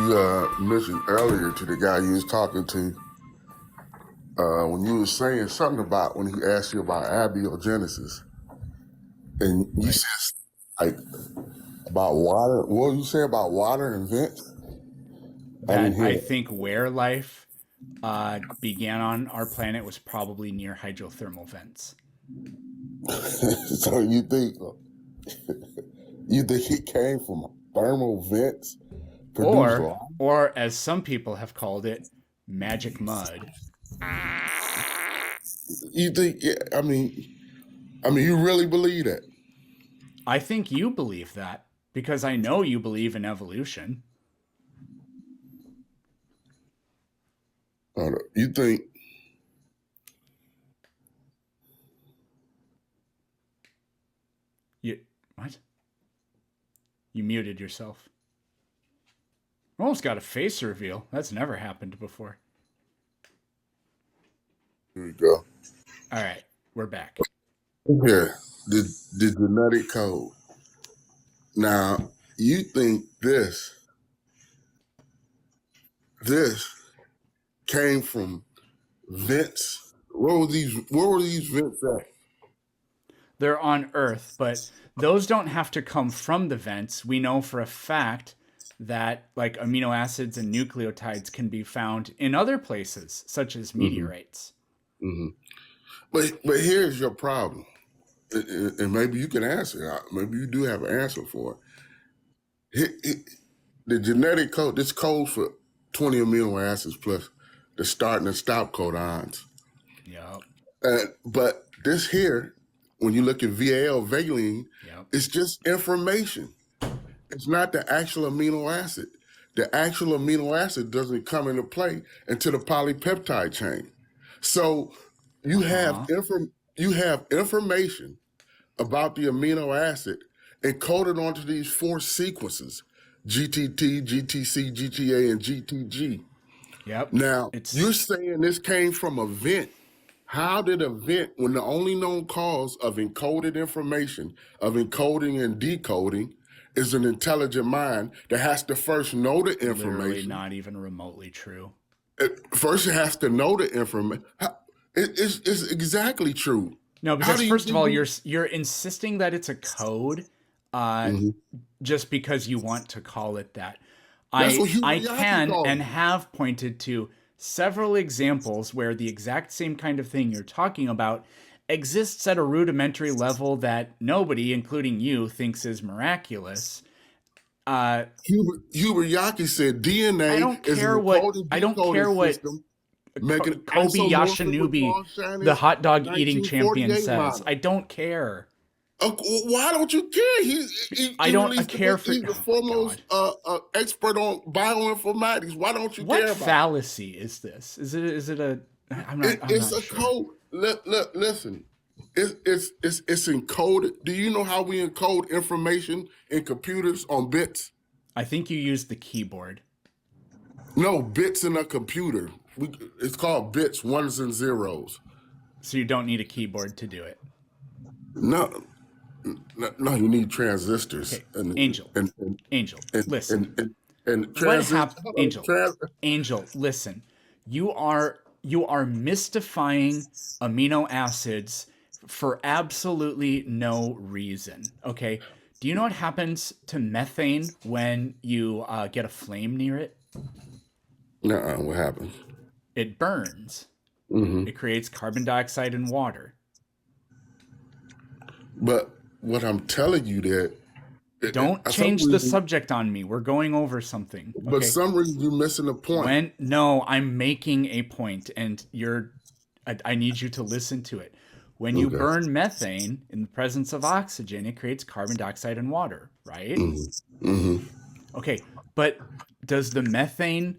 you mentioned earlier to the guy you was talking to when you was saying something about when he asked you about abiogenesis, and you Right. said like about water. What did you say about water and vents? I That didn't hear I it. think where life began on our planet was probably near hydrothermal vents. So you think it came from thermal vents produced Or, life? or as some people have called it, magic mud. You think? Yeah, I mean, you really believe that? I think you believe that because I know you believe in evolution. You think? You what? You muted yourself. Almost got a face reveal. That's never happened before. Here we go. All right, we're back. Here, the genetic code. Now, you think this came from vents? Where were these vents at? They're on Earth, but those don't have to come from the vents. We know for a fact that like amino acids and nucleotides can be found in other places, such as Hmm. meteorites. Hmm. But here's your problem, and maybe you can answer it. Maybe you do have an answer for it. The genetic code. This codes for 20 amino acids plus the start and the stop codons. Yep. But this here, when you look at VAL valine, Yep. it's just information. It's not the actual amino acid. The actual amino acid doesn't come into play until the polypeptide chain. So you have Uh-huh. you have information about the amino acid encoded onto these four sequences: GTT, GTC, GTA, and GTG. Yep. Now you're It's saying this came from a vent. How did a vent, when the only known cause of encoded information, of encoding and decoding, is an intelligent mind that has to first know the literally information? not even remotely true. First, it has to know the information. It's exactly true. No, How because do you first of think all, we? you're insisting that it's a code, uh, Mhm. just because you want to call it that. That's I what Hugh I Yaki can calls and it. have pointed to several examples where the exact same kind of thing you're talking about exists at a rudimentary level that nobody, including you, thinks is miraculous. Uh, Hubert Yaki said DNA is an encoded I don't decoding care what system making Kobe isomorphic with Yashinubi, Paul the Shannon's hot dog eating champion, 1948 says. model. I don't care. Why don't you care? I He don't released the care book. for. He's the Oh my foremost god. expert on bioinformatics. Why don't you What care about fallacy is this? Is it a it? I'm It's not a sure. code. Listen, it's encoded. Do you know how we encode information in computers on bits? I think you used the keyboard. No, bits in a computer. It's called bits, ones and zeros. So you don't need a keyboard to do it. No, no, you need transistors Okay, Angel. and and Angel, and listen. and, and, and What transist. happened? Hold on, Angel. Angel, listen. You are mystifying amino acids for absolutely no reason. Okay? Do you know what happens to methane when you get a flame near it? Nuh-uh, what happens? It burns. Hmm. It creates carbon dioxide and water. But what I'm telling you that Don't some change the reason, subject on me. We're going over something. but Okay? some reason you're missing the point. When no, I'm making a point and I need you to listen to it. When you Okay. burn methane in the presence of oxygen, it creates carbon dioxide and water, right? Hmm. Hmm. Okay, but does the methane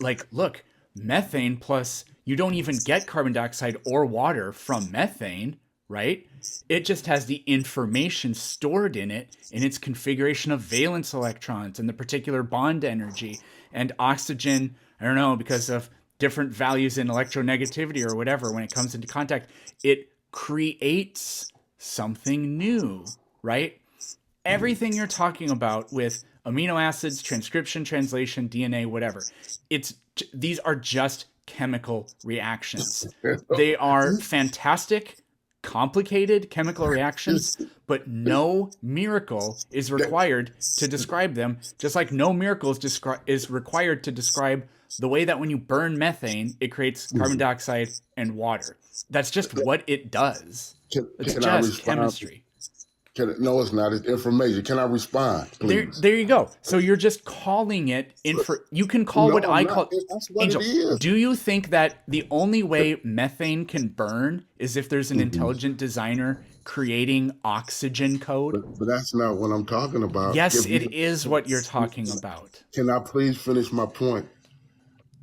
like look, methane plus you don't even get carbon dioxide or water from methane, right? It just has the information stored in it in its configuration of valence electrons and the particular bond energy and oxygen. I don't know, because of different values in electronegativity or whatever, when it comes into contact, it creates something new, right? Everything you're talking about with amino acids, transcription, translation, DNA, whatever. These are just chemical reactions. They are fantastic, complicated chemical reactions, but no miracle is required to describe them, just like no miracle is required to describe the way that when you burn methane, it creates carbon dioxide and water. That's just what it does. It's Can I just respond? chemistry. No, it's not. It's information. Can I respond, please? There you go. So you're just calling it you can call No, what I I'm call not. That's what Angel. it is. Do you think that the only way methane can burn is if there's an intelligent designer creating oxygen code? But that's not what I'm talking about. Yes, it is what you're talking about. Can I please finish my point?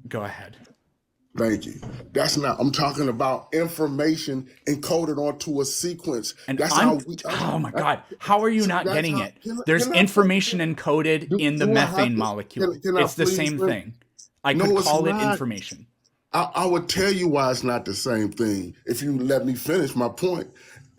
Go ahead. Thank you. That's not. I'm talking about information encoded onto a sequence. And That's oh my God, how are you not that's getting how- it? can I- There's can I- information encoded in the do I have methane to- molecule. can I It's the please same finish? thing. I No, could it's call it not. information. I would tell you why it's not the same thing if you let me finish my point.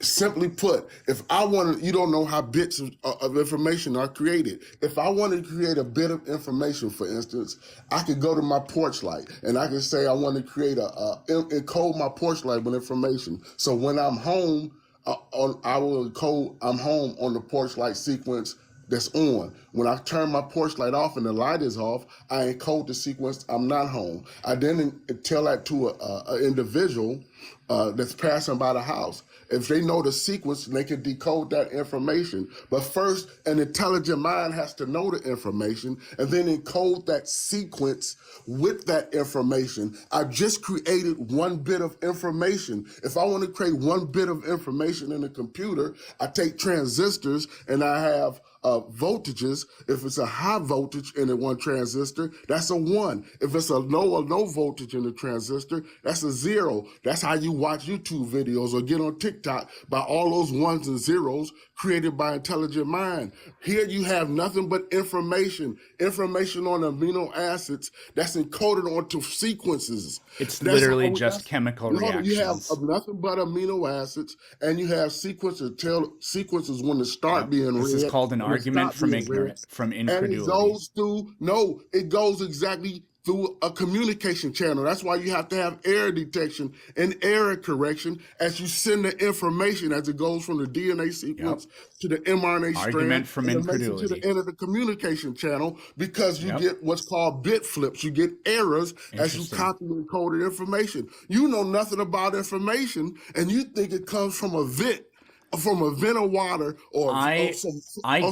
Simply put, if I wanted, you don't know how bits of information are created. If I wanted to create a bit of information, for instance, I could go to my porch light and I could say I want to create encode my porch light with information. So when I'm home, I will encode I'm home on the porch light sequence that's on. When I turn my porch light off and the light is off, I encode the sequence I'm not home. I then tell that to an individual that's passing by the house. If they know the sequence, they can decode that information. But first, an intelligent mind has to know the information and then encode that sequence with that information. I just created one bit of information. If I want to create one bit of information in a computer, I take transistors and I have voltages. If it's a high voltage in one transistor, that's a 1. If it's a low voltage in the transistor, that's a 0. That's how you watch YouTube videos or get on TikTok, by all those 1s and 0s created by intelligent mind. Here you have nothing but information on amino acids that's encoded onto sequences. It's literally just chemical reactions. You have nothing but amino acids, and you have sequences when they start being read. This is called an argument from incredulity. And it goes exactly through a communication channel. That's why you have to have error detection and error correction as you send the information as it goes from the DNA sequence to the mRNA Argument strand from and it makes it incredulity. to the end of the communication channel, because you get what's called bit flips. You get errors as you copy and encode the information. You know nothing about information, and you think it comes from a vent of water, or I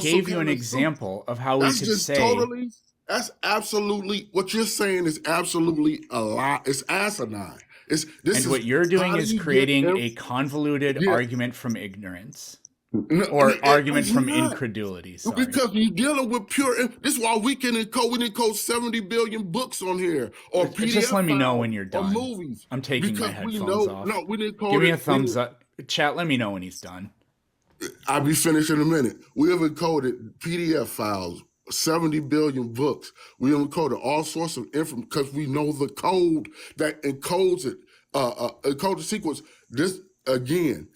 gave you an example of how we could say that's absolutely what you're saying is absolutely a lie. It's asinine. What you're doing is creating a convoluted argument from ignorance. Or argument from incredulity. Sorry. Because you're dealing with pure. This is why we can encode 70 billion books on here, or PDF. Just let me know when you're done. Or movies. I'm taking my headphones off. No, we didn't call Give me a thumbs up. Chat, let me know when he's done. I'll be finished in a minute. We have encoded PDF files, 70 billion books. We have encoded all sorts of information because we know the code that encodes it, encodes the sequence. This, again,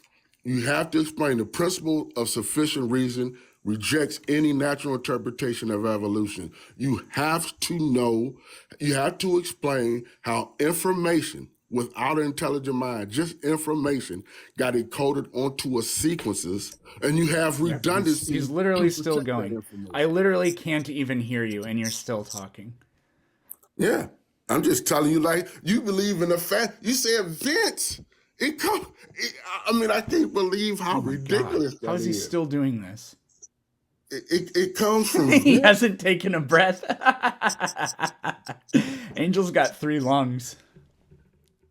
you have to explain the principle of sufficient reason rejects any natural interpretation of evolution. You have to explain how information without an intelligent mind, just information, got encoded onto a sequences, and you have redundancy. He's literally still going. I literally can't even hear you, and you're still talking. Yeah, I'm just telling you, like, you believe in the fact. You said Vince. I can't believe how ridiculous that is. How is he still doing this? It comes from He hasn't taken a breath. Angel's got 3 lungs.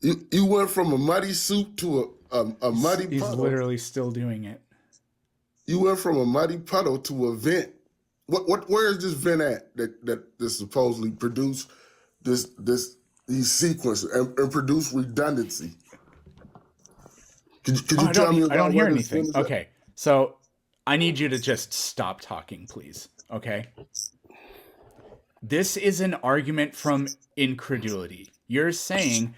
You went from a muddy soup to a muddy puddle. He's literally still doing it. You went from a muddy puddle to a vent. Where is this vent at that supposedly produced these sequences and produce redundancy? Could you tell me about I don't hear anything. Okay, so I need you to just stop talking, please. Okay? This is an argument from incredulity. You're saying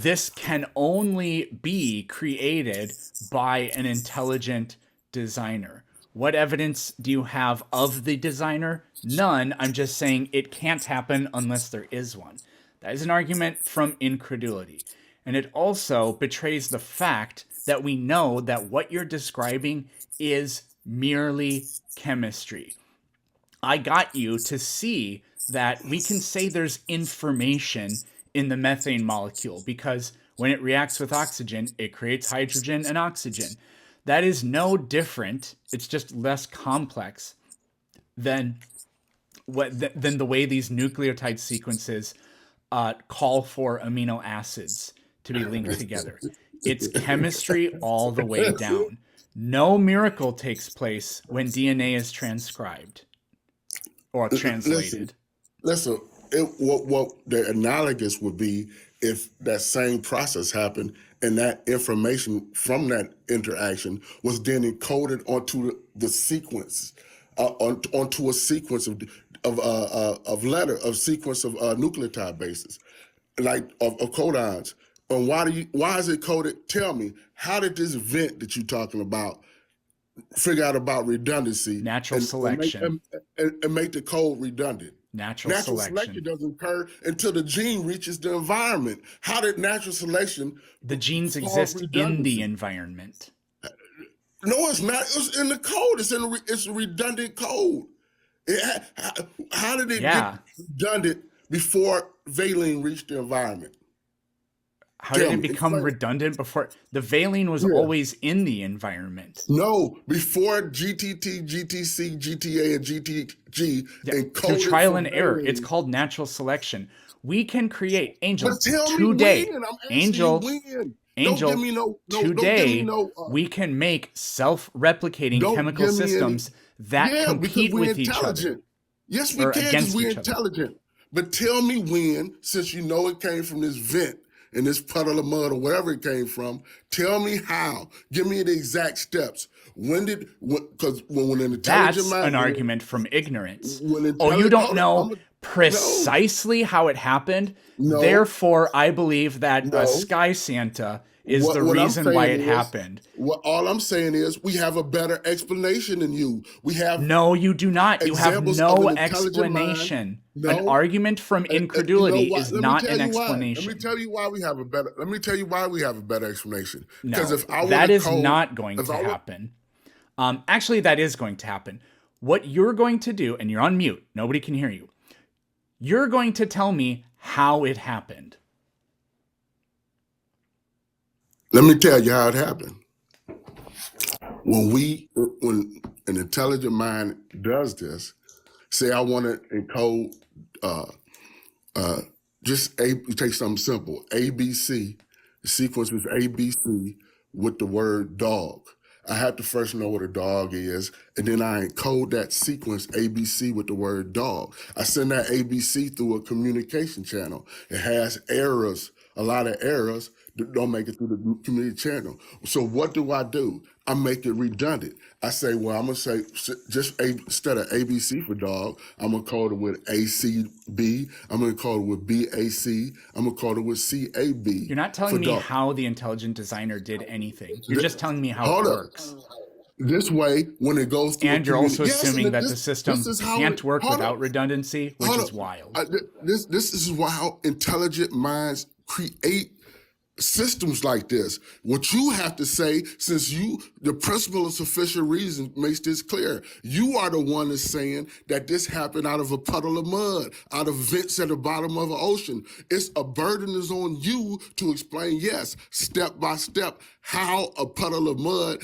this can only be created by an intelligent designer. What evidence do you have of the designer? None. I'm just saying it can't happen unless there is one. That is an argument from incredulity. And it also betrays the fact that we know that what you're describing is merely chemistry. I got you to see that we can say there's information in the methane molecule because when it reacts with oxygen, it creates hydrogen and oxygen. That is no different. It's just less complex than than the way these nucleotide sequences call for amino acids to be linked together. It's chemistry all the way down. No miracle takes place when DNA is transcribed or translated. Listen, what the analogous would be if that same process happened and that information from that interaction was then encoded onto the sequence, onto a sequence of nucleotide bases, like of codons. And why is it coded? Tell me, how did this event that you're talking about figure out about redundancy? Natural selection. And make the code redundant. Natural selection doesn't occur until the gene reaches the environment. How did natural selection? The genes exist in the environment. No, it's not. It's in the code. It's a redundant code. How did it get redundant before valine reached the environment? How did it become redundant before? The valine was always in the environment. No, before GTT, GTC, GTA, and GTG encoded through trial and error. valine. It's called natural selection. We can create, Angel, But tell today, me when. I'm asking Angel, you when. Angel, don't give me no, today, we we can make self-replicating chemical systems that compete with each other. Yes, we or can against because we're each other. intelligent. But tell me when, since you know it came from this vent and this puddle of mud or wherever it came from, tell me how. Give me the exact steps. Because when an intelligent That's mind... an argument from ignorance. when Oh, you don't intelligent- know precisely how it happened? No. Therefore, I believe that No. a Sky Santa is What- the what I'm reason why saying it is- happened. all I'm saying is we have a better explanation than you. We have... No, you do not. You have Examples of no an intelligent mind. explanation. No. An argument from incredulity is not an explanation. Let me tell you why we have a better explanation. No, Because if I that is code, not going to happen. Actually, that is going to happen. What you're going to do, and you're on mute, nobody can hear you. You're going to tell me how it happened. Let me tell you how it happened. When an intelligent mind does this, say I want to encode, you take something simple, ABC, the sequence is ABC with the word dog. I have to first know what a dog is, and then I encode that sequence ABC with the word dog. I send that ABC through a communication channel. It has errors, a lot of errors that don't make it through the community channel. So what do? I make it redundant. I say, well, I'm gonna say instead of ABC for dog, I'm gonna code it with ACB. I'm gonna code it with BAC. I'm gonna code it with CAB. You're not telling me how the intelligent designer did anything. You're just telling me how it works. This way, when it goes through, And you're also assuming that the system can't work without redundancy, which is wild. This is how intelligent minds create systems like this. What you have to say, since the principle of sufficient reason makes this clear. You are the one that's saying that this happened out of a puddle of mud, out of vents at the bottom of an ocean. It's a burden is on you to explain, yes, step by step, how a puddle of mud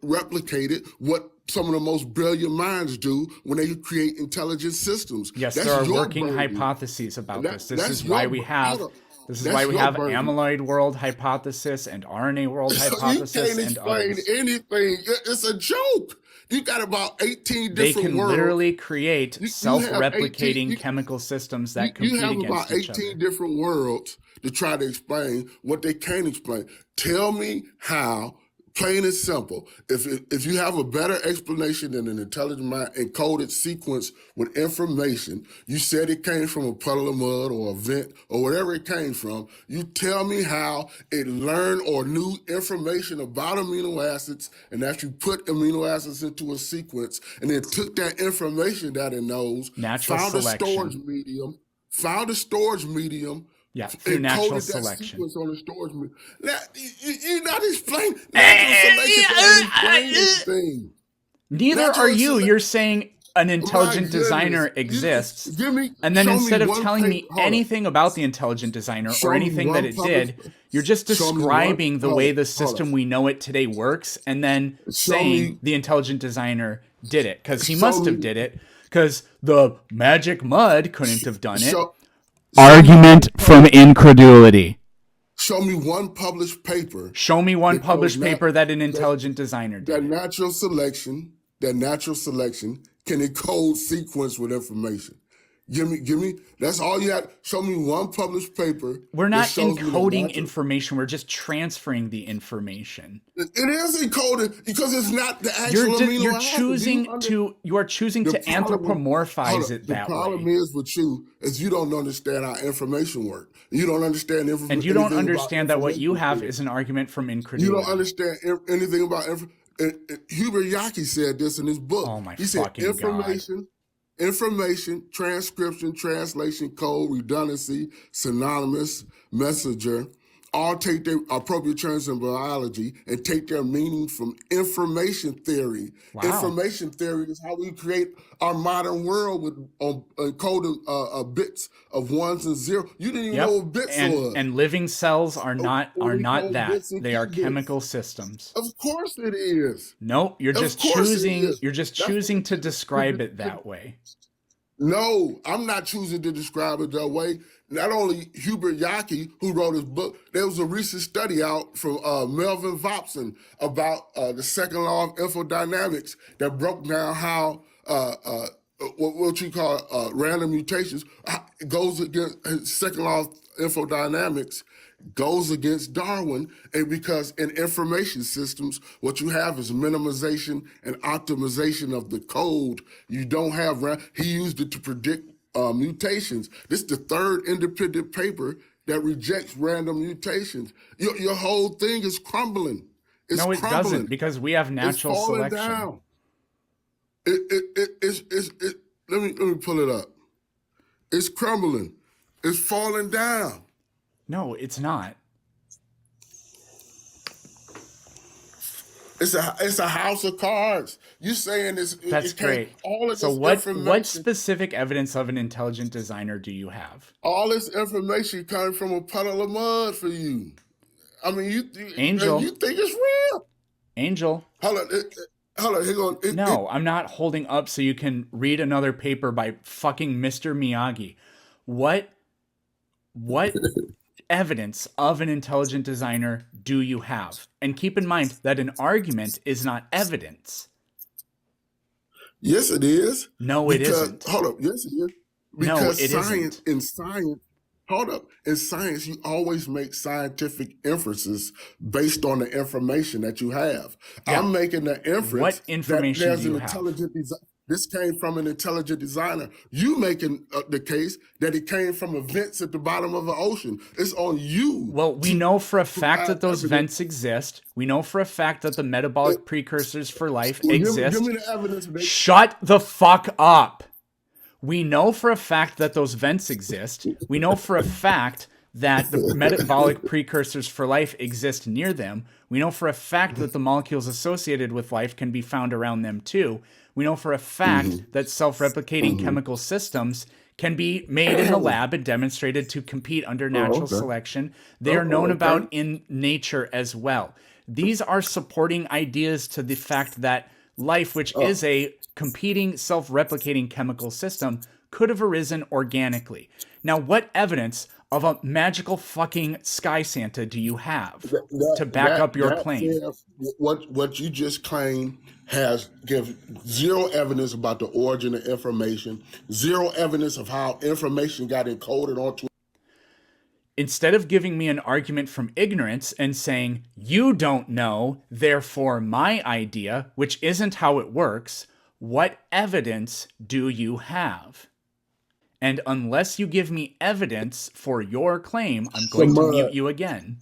replicated what some of the most brilliant minds do when they create intelligent systems. Yes, there are working hypotheses about this. This is why we have amyloid world hypothesis and RNA world hypothesis. You can't and explain others. anything. It's a joke. You got about 18 They different can worlds. literally create You have self-replicating 18 chemical systems that You compete have against about each 18 other. different worlds to try to explain what they can't explain. Tell me how Plain and simple. If you have a better explanation than an intelligent mind encoded sequence with information, you said it came from a puddle of mud or a vent or whatever it came from. You tell me how it learned or knew information about amino acids, and that you put amino acids into a sequence, and then took that information that it knows, Natural found a storage medium, Yeah, through natural encoded that selection. sequence on the storage medium. You're not explaining natural selection doesn't explain anything. Neither Natural are you. sele- You're saying an My intelligent goodness. designer exists, Give me, and then show me instead of one telling paper- me hold on. anything about the intelligent designer Show or me anything one that it published- did, you're just show me one- describing the hold way on, the hold system on. we know it today works, and then Show saying me- the intelligent designer did it because he Show must have me- did it because the magic mud couldn't have done it. Show- Argument from incredulity. Show me one published paper Show me one Because published that- paper that an intelligent designer that did. natural selection can encode sequence with information. Give me. That's all you have. Show me one published paper. We're that not shows me the encoding natural- information. We're just transferring the information. It is encoded because it's not the actual amino acid. You're Do choosing you under- to The problem- anthropomorphize hold on. it that The problem way. is with you is you don't understand how information works. You don't understand information. And you don't understand that what you have is an argument from You incredulity. don't understand anything about Hubert Yaki said this in his book. Oh my he said fucking God. information, transcription, translation, code, redundancy, synonymous, messenger, all take their appropriate terms in biology and take their meaning from information theory. Wow. Information theory is how we create our modern world with encoded bits of ones and zeros. You didn't even know what bits was. And living cells are not code that. bits and They are key bits. chemical systems. Of course it is. Nope, you're Of just course it choosing is. you're just That's- choosing to describe it that way. No, I'm not choosing to describe it that way. Not only Hubert Yaki, who wrote his book, there was a recent study out from Melvin Vopson about the second law of infodynamics that broke down how what you call random mutations goes against second law of infodynamics goes against Darwin, and because in information systems, what you have is minimization and optimization of the code. You don't have, he used it to predict mutations. This is the third independent paper that rejects random mutations. Your whole thing is crumbling. It's No, it crumbling. doesn't, because we have It's natural falling selection. down. Let me pull it up. It's crumbling. It's falling down. No, it's not. It's a house of cards. You saying this? That's great. All of So this what information, specific evidence of an intelligent designer do you have? all this information coming from a puddle of mud for you. I mean, you Angel. you think it's real? Angel, Hold on, hang on. no, I'm not holding up so you can read another paper by fucking Mr. Miyagi. What evidence of an intelligent designer do you have? And keep in mind that an argument is not evidence. Yes, it is. No, it Because- isn't. Hold up. Yes, it is. No, Because it science, isn't. in science, hold up. In science, you always make scientific inferences based on the information that you have. Yeah. I'm making the inference. What information that there's do you an have? intelligent design. This came from an intelligent designer. You making the case that it came from events at the bottom of the ocean. It's on you. Well, we know for a fact have that those evidence. vents exist. We know for a fact that the metabolic precursors for life Well, exist. Give me the evidence. Shut the fuck up. We know for a fact that those vents exist. We know for a fact that the metabolic precursors for life exist near them. We know for a fact that the molecules associated with life can be found around them too. We know for a fact that self-replicating chemical systems can be made in the lab and demonstrated to compete under natural okay. selection. They are known about in nature as well. These are supporting ideas to the fact that life, which is a competing self-replicating chemical system, could have arisen organically. Now, what evidence of a magical fucking sky Santa do you have to back up your claim? says what you just claimed gives zero evidence about the origin of information, zero evidence of how information got encoded onto. instead of giving me an argument from ignorance and saying, you don't know, therefore my idea, which isn't how it works, what evidence do you have? And unless you give me evidence for your claim, I'm going to mute you again.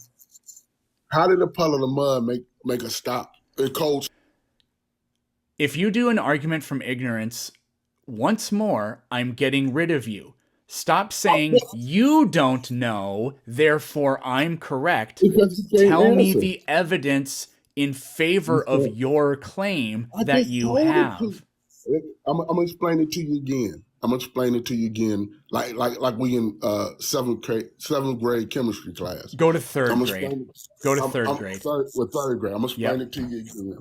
How did a puddle of mud make a stop? Cold. If you do an argument from ignorance, once more, I'm getting rid of you. Stop saying, you don't know, therefore I'm correct. Tell me the evidence in favor of your claim that you have. I'm going to explain it to you again. Like we in seventh grade chemistry class. Go to third grade. Third grade. Third grade. I'm going to explain it to you again.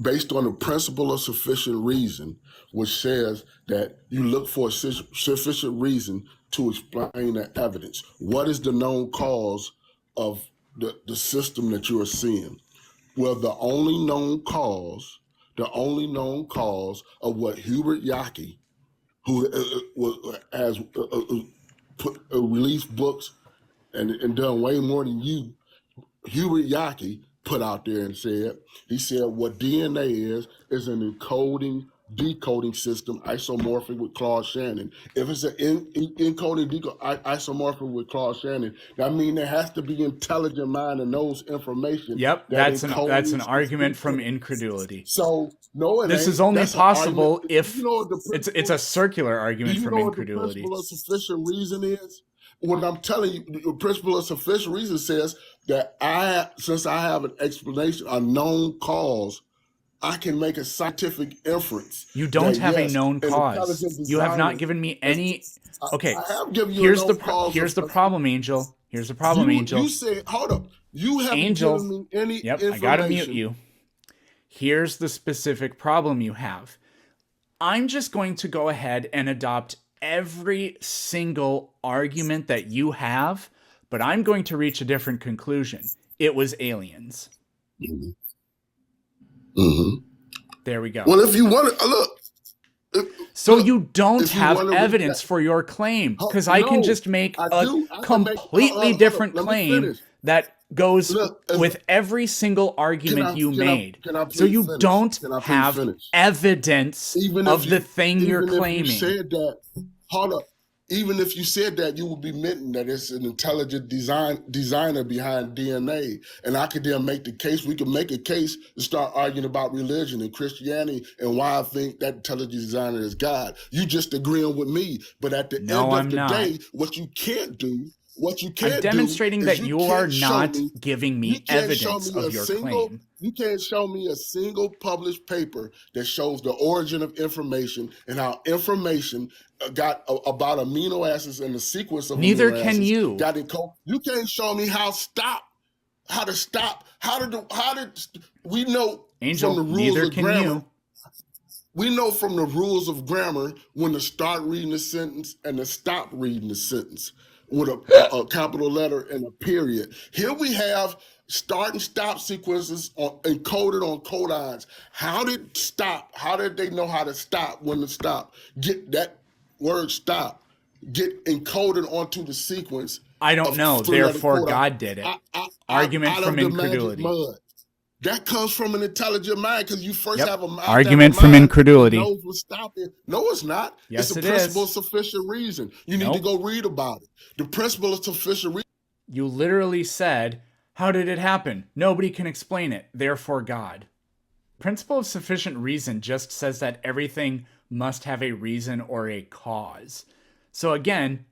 Based on the principle of sufficient reason, which says that you look for sufficient reason to explain the evidence. What is the known cause of the system that you are seeing? Well, the only known cause of what Hubert Yaki, who has released books and done way more than you, Hubert Yaki put out there and said what DNA is an encoding decoding system isomorphic with Claude Shannon. If it's an encoding isomorphic with Claude Shannon, that means there has to be intelligent mind and knows information. Yep, that's an argument from incredulity. So no, this is only possible if it's a circular argument from incredulity. The principle of sufficient reason is. What I'm telling you, the principle of sufficient reason says that since I have an explanation, a known cause, I can make a scientific inference. You don't have a known cause. You have not given me any. Okay, I have given you here's a known cause. Here's the problem, Angel. Here's the problem, Angel. You said, hold up. You haven't given me any information. I gotta mute you. Here's the specific problem you have. I'm just going to go ahead and adopt every single argument that you have, but I'm going to reach a different conclusion. It was aliens. Mm-hmm. Mm-hmm. There we go. Well, if you want to look, so you don't have evidence for your claim, because I can just make a completely different claim that goes with every single argument you made. So you don't have evidence of the thing you're claiming. Hold up. Even if you said that, you would be admitting that it's an intelligent designer behind DNA. And I could then make the case. We could make a case to start arguing about religion and Christianity and why I think that intelligent designer is God. You just agreeing with me. But at the end of the day, what you can't do, I'm demonstrating that you are not giving me evidence of your claim. You can't show me a single published paper that shows the origin of information and how information got about amino acids and the sequence of neither amino can acids you. Got it. You can't show me how did we know Angel, from the rules neither of can grammar, you. We know from the rules of grammar when to start reading the sentence and to stop reading the sentence with a capital letter and a period. Here we have start and stop sequences encoded on codons. How did they know how to stop when to stop? Get that word stop, get encoded onto the sequence. I don't know. Therefore, God did it. Argument from incredulity. That comes from an intelligent mind because you first have a argument from incredulity. No, it's not. Yes, it's a principle of sufficient reason. You need to go read about it. The principle of sufficient reason. You literally said, how did it happen? Nobody can explain it. Therefore, God. Principle of sufficient reason just says that everything must have a reason or a cause. So again,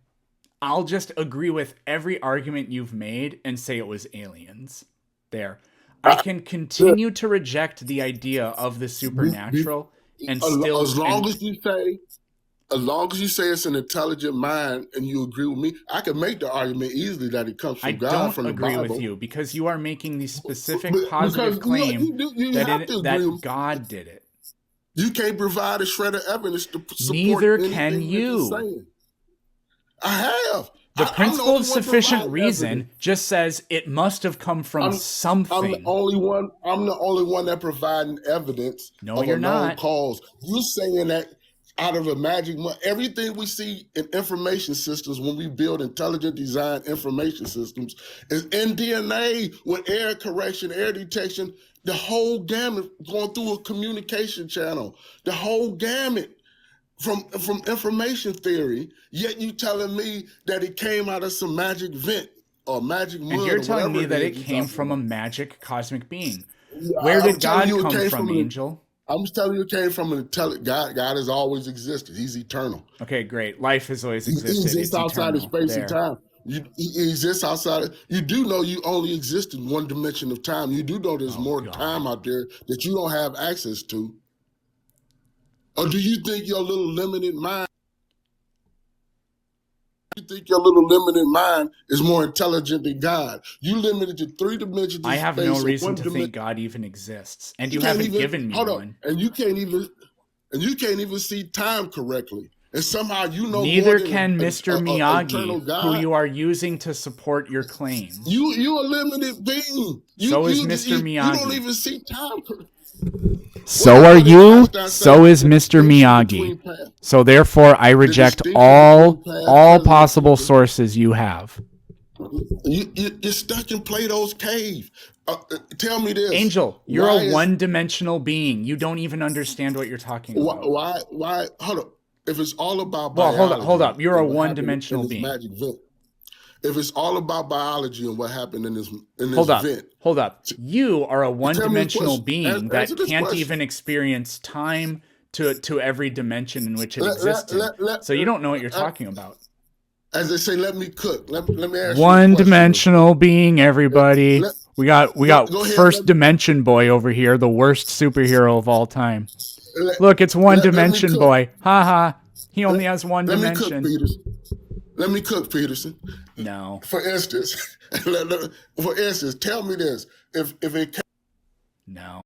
I'll just agree with every argument you've made and say it was aliens. There. I can continue to reject the idea of the supernatural and still... As long as you say it's an intelligent mind and you agree with me, I can make the argument easily that it comes from God, from the Bible. I don't agree with you because you are making the specific positive claim that God did it. You can't provide a shred of evidence to support Neither can you. Saying. I have. The principle of sufficient reason just says it must have come from something. I'm the only one that providing evidence. No, you're not. Cause. You saying that out of a magic money. Everything we see in information systems when we build intelligent design information systems is in DNA with error correction, error detection, the whole gamut going through a communication channel, the whole gamut from information theory. Yet you telling me that it came out of some magic vent or magic mud. And you're or telling me whatever that is it you're came talking from a about. magic cosmic being. Yeah, Where I'm did telling God you it come came from, from an Angel? I'm just telling you, it came from an intelligent God. God has always existed. He's eternal. Okay, great. Life has always He existed. exists It's outside of eternal. space and There. time. He exists outside of, you do know you only exist in one dimension of time. You do know there's Oh, more God. time out there that you don't have access to. Or do you think your little limited mind, is more intelligent than God? You limited to 3 dimensions I of have space no and reason 1 to dimension. think God even exists. And You you can't haven't even given me hold on, one. and you can't even see time correctly. And somehow you know more Neither than can Mr. eternal Miyagi, God. who you are using to support your claims. You a limited being. So is Mr. You don't Miyagi. even see time. So What are did you, Einstein say? so is The Mr. distinction Miyagi. between past- So therefore I reject distinction all between past, all present, and possible future. sources you have. You're stuck in Plato's cave. Tell me this. Angel, you're Why a is- one-dimensional being. You don't even understand what you're talking about. Why, hold up. If it's all about Well, biology. hold up. You're a and what happened one-dimensional in this being. magic vent. If it's all about biology and what happened in this Hold up. vent. Hold up. You are a one-dimensional question. being that Answer this can't question. even experience time to every dimension in which it exists in. So you don't know what you're talking about. As they say, let me cook. Let me ask you a question. One-dimensional being, everybody. We got Go ahead, First Dimension Boy over here, the worst superhero of all time. Let- Look, it's One let me Dimension cook. Boy. Ha ha. He only has one Let me cook, dimension. Peterson. Let me cook, Peterson. No. For instance, tell me this: if it No.